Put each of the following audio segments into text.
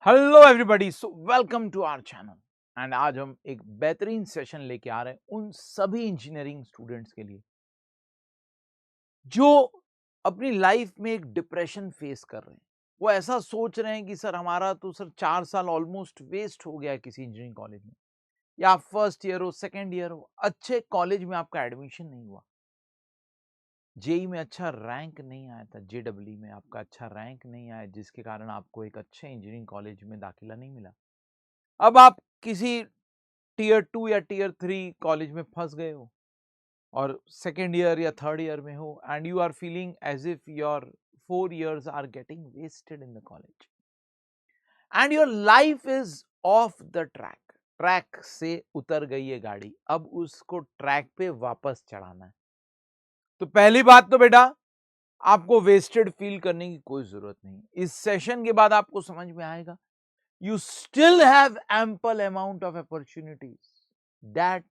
Hello everybody, so welcome to our channel. And आज हम एक बेहतरीन सेशन लेके आ रहे हैं उन सभी इंजीनियरिंग स्टूडेंट्स के लिए जो अपनी लाइफ में एक डिप्रेशन फेस कर रहे हैं। वो ऐसा सोच रहे हैं कि सर हमारा तो सर 4 साल ऑलमोस्ट वेस्ट हो गया है किसी इंजीनियरिंग कॉलेज में, या आप फर्स्ट ईयर हो, सेकेंड ईयर हो, अच्छे कॉलेज में आपका एडमिशन नहीं हुआ, जेई में अच्छा रैंक नहीं आया था, जेडब्ल्यू में आपका अच्छा रैंक नहीं आया, जिसके कारण आपको एक अच्छे इंजीनियरिंग कॉलेज में दाखिला नहीं मिला। अब आप किसी टीयर 2 या टीयर 3 कॉलेज में फंस गए हो और सेकेंड ईयर या थर्ड ईयर में हो, and you are feeling as if your 4 years are getting wasted in the college and your life is off the track. Track से उतर गई है गाड़ी, अब उसको ट्रैक पे वापस चढ़ाना है। तो पहली बात तो बेटा, आपको वेस्टेड फील करने की कोई जरूरत नहीं। इस सेशन के बाद आपको समझ में आएगा you still have ample amount of opportunities that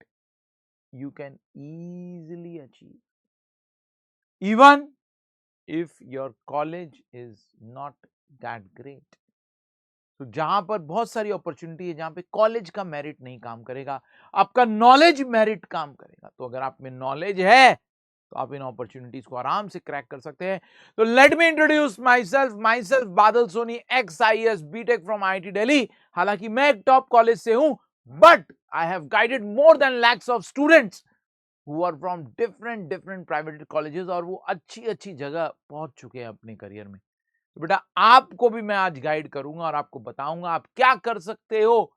you can easily achieve even if your college is not that great। तो जहां पर बहुत सारी अपॉर्चुनिटी है, जहां पे कॉलेज का मेरिट नहीं काम करेगा, आपका नॉलेज मेरिट काम करेगा। तो अगर आप में नॉलेज है तो आप इन अपॉर्चुनिटीज को आराम से क्रैक कर सकते हैं। तो let me introduce myself Badal Soni, XIS BTech from IIT Delhi. हालांकि मैं एक टॉप कॉलेज से हूं, but I have guided more than lakhs of students who are from different private colleges, और वो अच्छी अच्छी जगह पहुंच चुके हैं अपने करियर में। तो बेटा, आपको भी मैं आज गाइड करूंगा और आपको बताऊंगा आप क्या कर सकते हो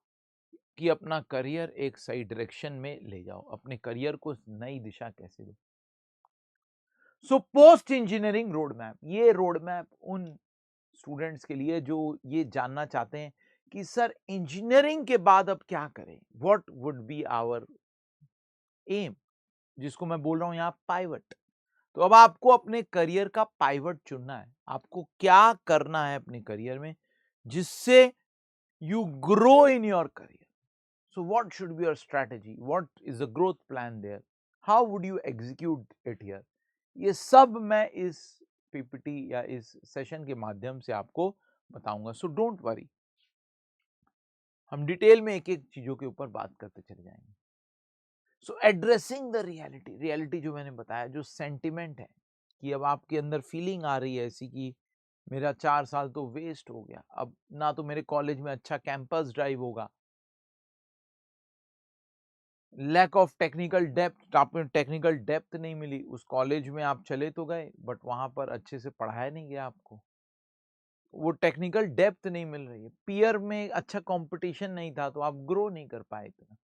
कि अपना करियर एक सही डायरेक्शन में ले जाओ, अपने करियर को नई दिशा कैसे दो। So post engineering road map, ये रोड मैप उन स्टूडेंट्स के लिए जो ये जानना चाहते हैं कि सर इंजीनियरिंग के बाद अब क्या करें, what would be our aim, जिसको मैं बोल रहा हूं यहां पाइवट। तो अब आपको अपने करियर का पाइवट चुनना है। आपको क्या करना है अपने करियर में जिससे you grow in your career. So what should be your strategy, what is the growth plan there, how would you execute it here. ये सब मैं इस पीपीटी या इस सेशन के माध्यम से आपको बताऊंगा। सो डोंट वरी, हम डिटेल में एक एक चीजों के ऊपर बात करते चले जाएंगे। सो एड्रेसिंग द रियलिटी, रियलिटी जो मैंने बताया, जो सेंटिमेंट है कि अब आपके अंदर फीलिंग आ रही है ऐसी कि मेरा 4 साल तो वेस्ट हो गया, अब ना तो मेरे कॉलेज में अच्छा कैंपस ड्राइव होगा, लैक ऑफ टेक्निकल डेप्थ, आपको टेक्निकल डेप्थ नहीं मिली, उस कॉलेज में आप चले तो गए बट वहां पर अच्छे से पढ़ाया नहीं गया आपको, वो टेक्निकल डेप्थ नहीं मिल रही है, पीयर में अच्छा कंपटीशन नहीं था तो आप ग्रो नहीं कर पाए इतना।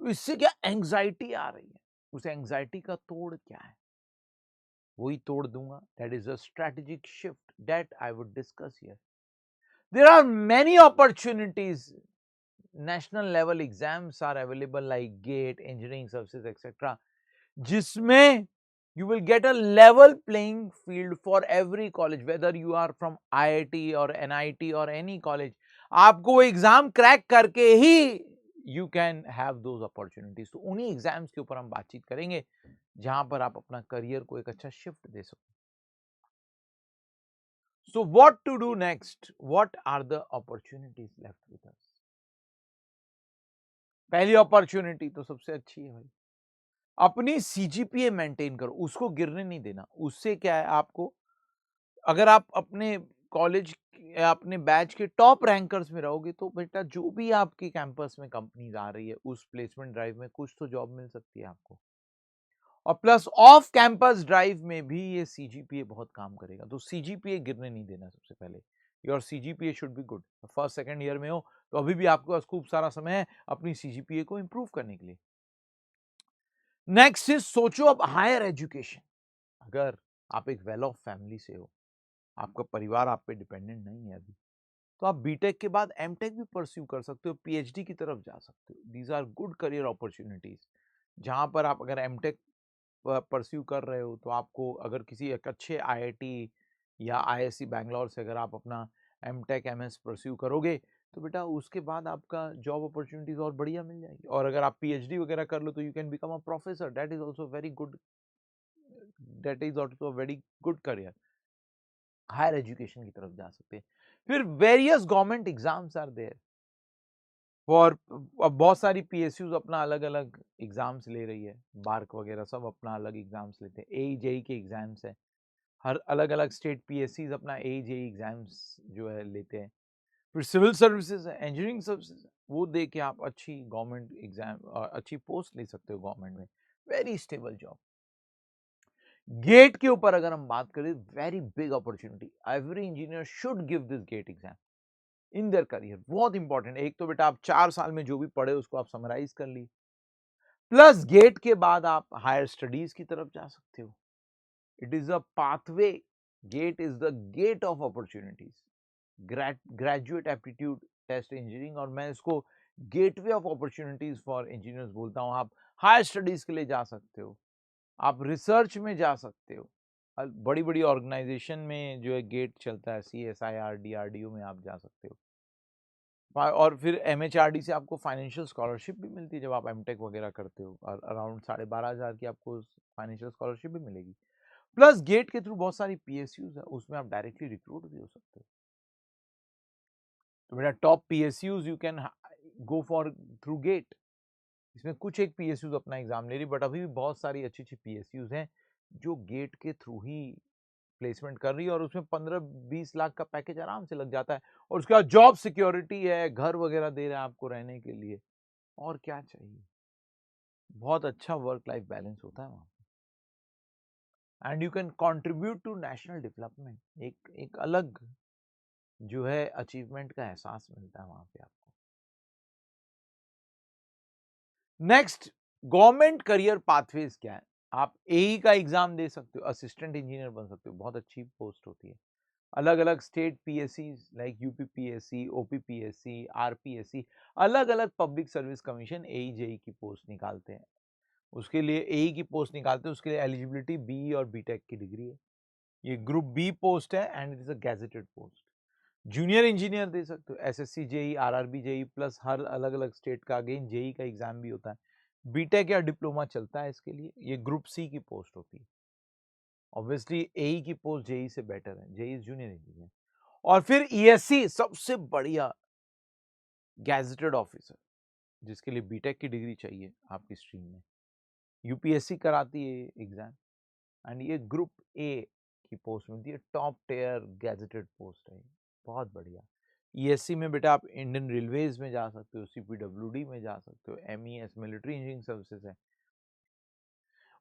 तो इससे क्या एंग्जाइटी आ रही है, उस एंग्जाइटी का तोड़ क्या है, वही तोड़ दूंगा। That is a strategic shift that I would discuss here. There are many opportunities, national level exams are available like GATE, engineering services etcetera, जिसमें you will get a level playing field for every college, whether you are from IIT or NIT or any college। आपको वो exam crack करके ही you can have those opportunities। तो उन्हीं exams के ऊपर हम बातचीत करेंगे जहां पर आप अपना करियर को एक अच्छा शिफ्ट दे सको। So what to do next, what are the opportunities left with us। पहली अपॉर्चुनिटी तो सबसे अच्छी है भाई, अपनी सीजीपीए मेंटेन करो, उसको गिरने नहीं देना। उससे क्या है, आपको अगर आप अपने कॉलेज या अपने बैच के टॉप रैंकर्स में रहोगे तो बेटा जो भी आपके कैंपस में कंपनीज आ रही है उस प्लेसमेंट ड्राइव में कुछ तो जॉब मिल सकती है आपको, और प्लस ऑफ कैंपस ड्राइव में भी ये सीजीपीए बहुत काम करेगा। तो सीजीपीए गिरने नहीं देना। सबसे पहले your CGPA should be good. First second year में हो तो अभी भी आपके पास खूब सारा समय है अपनी सीजीपीए को इंप्रूव करने के लिए। नेक्स्ट इज सोचो अब हायर एजुकेशन। अगर आप एक वेल ऑफ फैमिली से हो, आपका परिवार आप पे डिपेंडेंट नहीं है अभी, तो आप बीटेक के बाद एमटेक भी परस्यू कर सकते हो, पीएचडी की तरफ जा सकते हो। These are good career opportunities, जहां पर आप अगर एमटेक परस्यू कर रहे हो तो आपको अगर किसी एक अच्छे आईआईटी या आईएससी बैंगलोर से अगर आप अपना एमटेक एमएस परस्यू करोगे तो बेटा उसके बाद आपका जॉब अपॉर्चुनिटीज और बढ़िया मिल जाएगी। और अगर आप पीएचडी वगैरह कर लो तो you can become a professor, that is also very good, that is also very good career. Higher education की तरफ जा सकते हैं। फिर various government exams are there और अब बहुत सारी पीएसयूज अपना अलग अलग एग्जाम्स ले रही है, बार्क वगैरह सब अपना अलग एग्जाम्स लेते हैं, ए जेई के एग्जाम्स है, हर अलग अलग स्टेट पीएससीज अपना ए जेई एग्जाम्स जो है लेते हैं। फिर सिविल सर्विसेज है, इंजीनियरिंग सर्विसेज है, वो दे के आप अच्छी गवर्नमेंट एग्जाम और अच्छी पोस्ट ले सकते हो गवर्नमेंट में, वेरी स्टेबल जॉब। गेट के ऊपर अगर हम बात करें, very big opportunity, every engineer should give this GATE exam in their career, बहुत इंपॉर्टेंट। एक तो बेटा आप 4 साल में जो भी पढ़े उसको आप समराइज कर ली, प्लस गेट के बाद आप हायर स्टडीज की तरफ जा सकते हो। It is a pathway, GATE is the gate of opportunities, graduate aptitude test engineering, और मैं इसको gateway of opportunities for engineers बोलता हूं। आप हायर स्टडीज के लिए जा सकते हो, आप रिसर्च में जा सकते हो, बड़ी बड़ी ऑर्गेनाइजेशन में जो है गेट चलता है, CSIR DRDO में आप जा सकते हो, और फिर MHRD से आपको फाइनेंशियल स्कॉलरशिप भी मिलती है जब आप एमटेक वगैरह करते हो, और अराउंड 12,500 की आपको फाइनेंशियल स्कॉलरशिप भी मिलेगी। प्लस गेट के थ्रू बहुत सारी PSUs है, उसमें आप डायरेक्टली रिक्रूट भी हो सकते हो। तो बेटा top PSUs you can go for through GATE. इसमें कुछ एक PSUs अपना एग्जाम ले रही, बट अभी भी बहुत सारी अच्छी अच्छी PSUs हैं जो गेट के थ्रू ही प्लेसमेंट कर रही है, और उसमें 15-20 लाख का पैकेज आराम से लग जाता है, और उसके बाद जॉब सिक्योरिटी है, घर वगैरह दे रहे हैं आपको रहने के लिए, और क्या चाहिए। बहुत अच्छा वर्क लाइफ बैलेंस होता है वहां, and you can contribute to national development. एक अलग जो है अचीवमेंट का एहसास मिलता है वहां पे आपको। नेक्स्ट, गवर्नमेंट करियर पाथवेज क्या है। आप एई का एग्जाम दे सकते हो, असिस्टेंट इंजीनियर बन सकते हो, बहुत अच्छी पोस्ट होती है। अलग अलग state PSC like UPPSC, OPPSC, RPSC, अलग अलग public service commission AE JE की पोस्ट निकालते हैं। उसके लिए AE की पोस्ट निकालते हैं, उसके लिए एलिजिबिलिटी BE और BTech की डिग्री है। ये ग्रुप B पोस्ट है and it is a gazetted post. Junior engineer दे सकते हो, SSC JE, RRB JE, plus हर अलग अलग स्टेट का अगेन JE का एग्जाम भी होता है। BTech या डिप्लोमा चलता है इसके लिए। ये ग्रुप C की पोस्ट होती है। ऑब्वियसली AE की पोस्ट JE से बेटर है, JE जूनियर इंजीनियर। और फिर ESC सबसे बढ़िया गैजेटेड ऑफिसर, जिसके लिए BTech की डिग्री चाहिए आपकी स्ट्रीम में। UPSC कराती है एग्जाम, एंड ये ग्रुप A की पोस्ट मिलती है, टॉप टियर गैजेटेड पोस्ट है, बहुत बढ़िया। ESC में बेटा आप इंडियन रेलवेज में जा सकते हो, CPWD में जा सकते हो, MES मिलिट्री इंजीनियरिंग सर्विसेज है,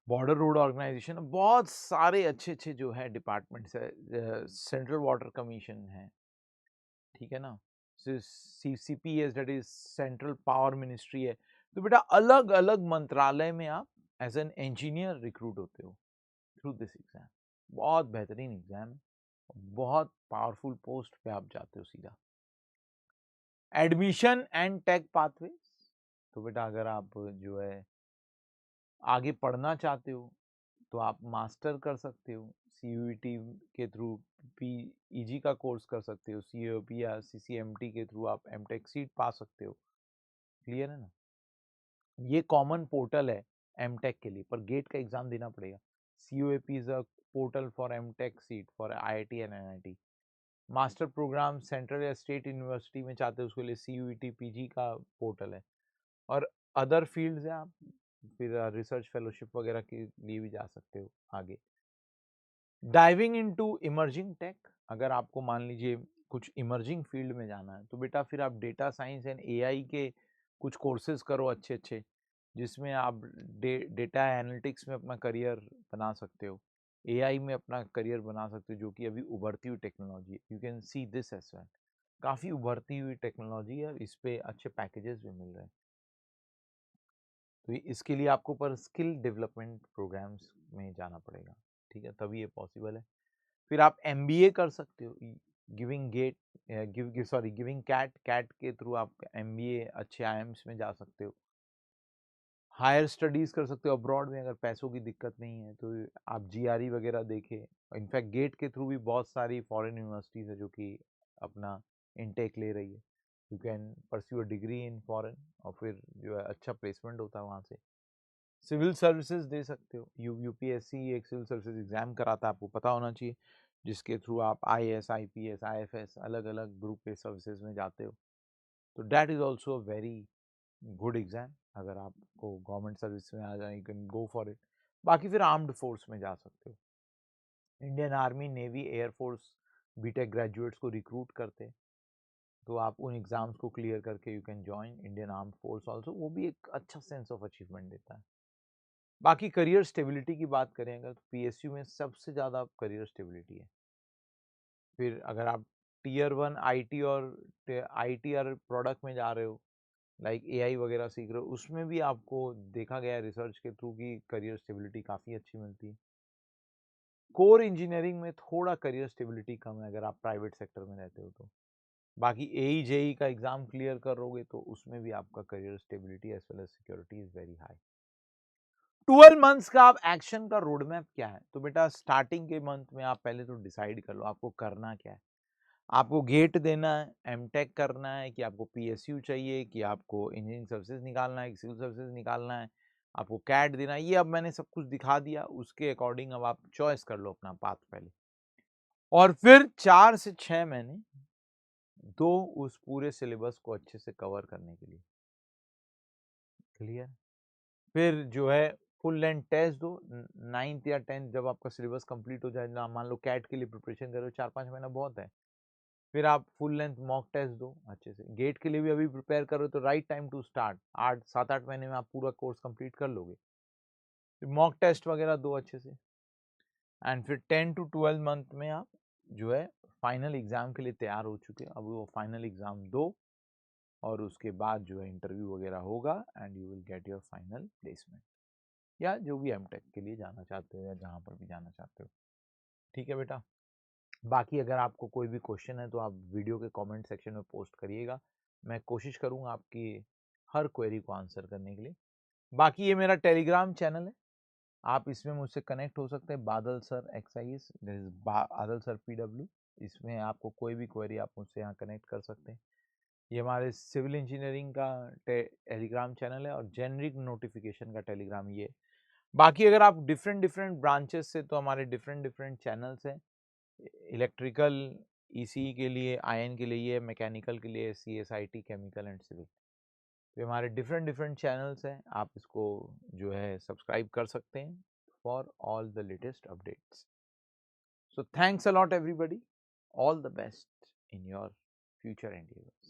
बॉर्डर रोड ऑर्गेनाइजेशन, बहुत सारे अच्छे अच्छे जो है डिपार्टमेंट्स है, सेंट्रल वाटर कमीशन है, ठीक है ना, CPS that is central power ministry है। तो बेटा अलग अलग मंत्रालय में आप एज एन इंजीनियर रिक्रूट होते हो थ्रू दिस एग्जाम। बहुत बेहतरीन एग्जाम है, बहुत पावरफुल पोस्ट पे आप जाते हो सीधा। एडमिशन एंड टेक पाथवे, तो बेटा अगर आप जो है आगे पढ़ना चाहते हो तो आप मास्टर कर सकते हो, CUET के थ्रू PEG का कोर्स कर सकते हो, COP या CCMT के थ्रू आप MTech सीट पा सकते हो। क्लियर है ना। ये कॉमन पोर्टल है MTech के लिए, पर गेट का एग्जाम देना पड़ेगा। COAP is a portal for MTech seat for IIT and NIT। Master program central या स्टेट यूनिवर्सिटी में चाहते हो उसके लिए CUET PG का पोर्टल है, और अदर फील्ड्स है आप फिर रिसर्च फेलोशिप वगैरह के लिए भी जा सकते हो आगे। डाइविंग इनटू इमर्जिंग टेक, अगर आपको मान लीजिए कुछ इमर्जिंग फील्ड में जाना है तो बेटा फिर आप डेटा साइंस एंड AI के कुछ कोर्सेज करो अच्छे अच्छे, जिसमें आप डेटा एनालिटिक्स में अपना करियर बना सकते हो, AI में अपना करियर बना सकते हो, जो कि अभी उभरती हुई टेक्नोलॉजी है। You can see this as well, काफ़ी उभरती हुई टेक्नोलॉजी है, इस पे अच्छे पैकेजेस भी मिल रहे हैं। तो इसके लिए आपको पर स्किल डेवलपमेंट प्रोग्राम्स में जाना पड़ेगा, ठीक है, तभी ये पॉसिबल है। फिर आप MBA कर सकते हो, गिविंग गेट गिविंग कैट के थ्रू आप MBA अच्छे IIMs में जा सकते हो। हायर स्टडीज कर सकते हो अब्रॉड में, अगर पैसों की दिक्कत नहीं है तो आप GRE वगैरह देखें। इनफैक्ट गेट के थ्रू भी बहुत सारी फॉरेन यूनिवर्सिटीज़ है जो कि अपना इनटेक ले रही है। You can pursue a degree in foreign, और फिर जो है अच्छा प्लेसमेंट होता है वहाँ से। सिविल सर्विसेज दे सकते हो, UPSC एक सिविल सर्विसेज एग्जाम कराता है, आपको पता होना चाहिए। जिसके थ्रू आप IAS, IPS, IFS अलग अलग ग्रुप के सर्विसेज में जाते हो, तो that is also a very good exam. अगर आपको गवर्नमेंट सर्विस में आ जाए, you can go for it. बाकी फिर आर्म्ड फोर्स में जा सकते हो। Indian army, navy, air force BTech graduates को रिक्रूट करते हैं, तो आप उन एग्जाम्स को क्लियर करके you can join Indian armed force also. वो भी एक अच्छा सेंस ऑफ अचीवमेंट देता है। बाकी करियर स्टेबिलिटी की बात करें अगर, तो PSU में सबसे ज़्यादा करियर स्टेबिलिटी है। फिर अगर आप टीयर 1 IT और IT और प्रोडक्ट में जा रहे हो, लाइक AI वगैरह सीख रहे हो, उसमें भी आपको देखा गया है रिसर्च के थ्रू कि करियर स्टेबिलिटी काफ़ी अच्छी मिलती है। कोर इंजीनियरिंग में थोड़ा करियर स्टेबिलिटी कम है अगर आप प्राइवेट सेक्टर में रहते हो तो। बाकी AE JE का एग्जाम क्लियर करोगे तो उसमें भी आपका career stability as well as security is very high. 12 months का आप एक्शन का रोड मैप क्या है, तो बेटा स्टार्टिंग के मंथ में आप पहले तो डिसाइड कर लो आपको करना क्या है। आपको गेट देना है, एमटेक करना है, कि आपको PSU चाहिए, कि आपको इंजीनियरिंग सर्विसेज निकालना है, कि सिविल सर्विसेज निकालना है, आपको कैट देना है। ये अब मैंने सब कुछ दिखा दिया, उसके अकॉर्डिंग अब आप चॉइस कर लो अपना पाथ पहले, और फिर 4 से 6 महीने दो उस पूरे सिलेबस को अच्छे से कवर करने के लिए। क्लियर? फिर जो है फुल लेंथ टेस्ट दो 9th या 10th, जब आपका सिलेबस कंप्लीट हो जाए ना, मान लो कैट के लिए प्रिपरेशन करो, 4-5 महीना बहुत है। फिर आप फुल लेंथ मॉक टेस्ट दो अच्छे से। गेट के लिए भी अभी प्रिपेयर करो तो राइट टाइम टू स्टार्ट। 7-8 महीने में आप पूरा कोर्स कंप्लीट कर लोगे। फिर मॉक टेस्ट वगैरह दो अच्छे से, एंड फिर 10 to 12 मंथ में आप जो है फाइनल एग्जाम के लिए तैयार हो चुके हैं। अब वो फाइनल एग्जाम दो और उसके बाद जो है इंटरव्यू वगैरह होगा and you will get your final placement, या जो भी एमटेक के लिए जाना चाहते हो या जहाँ पर भी जाना चाहते हो। ठीक है बेटा? बाकी अगर आपको कोई भी क्वेश्चन है तो आप वीडियो के कमेंट सेक्शन में पोस्ट करिएगा, मैं कोशिश करूँगा आपकी हर क्वेरी को आंसर करने के लिए। बाकी ये मेरा टेलीग्राम चैनल है, आप इसमें मुझसे कनेक्ट हो सकते हैं, बादल सर XIS, बादल सर PW। इसमें आपको कोई भी क्वेरी आप मुझसे यहाँ कनेक्ट कर सकते हैं। ये हमारे सिविल इंजीनियरिंग का टेलीग्राम चैनल है, और जेनरिक नोटिफिकेशन का टेलीग्राम ये। बाकी अगर आप डिफरेंट ब्रांचेस से, तो हमारे डिफरेंट चैनल्स हैं। इलेक्ट्रिकल ECE के लिए, IN के लिए, ये मैकेनिकल के लिए CSIT, केमिकल एंड सिविल। तो हमारे डिफरेंट चैनल्स हैं, आप इसको जो है सब्सक्राइब कर सकते हैं for all the latest updates. So thanks a lot everybody. All the best in your future endeavors.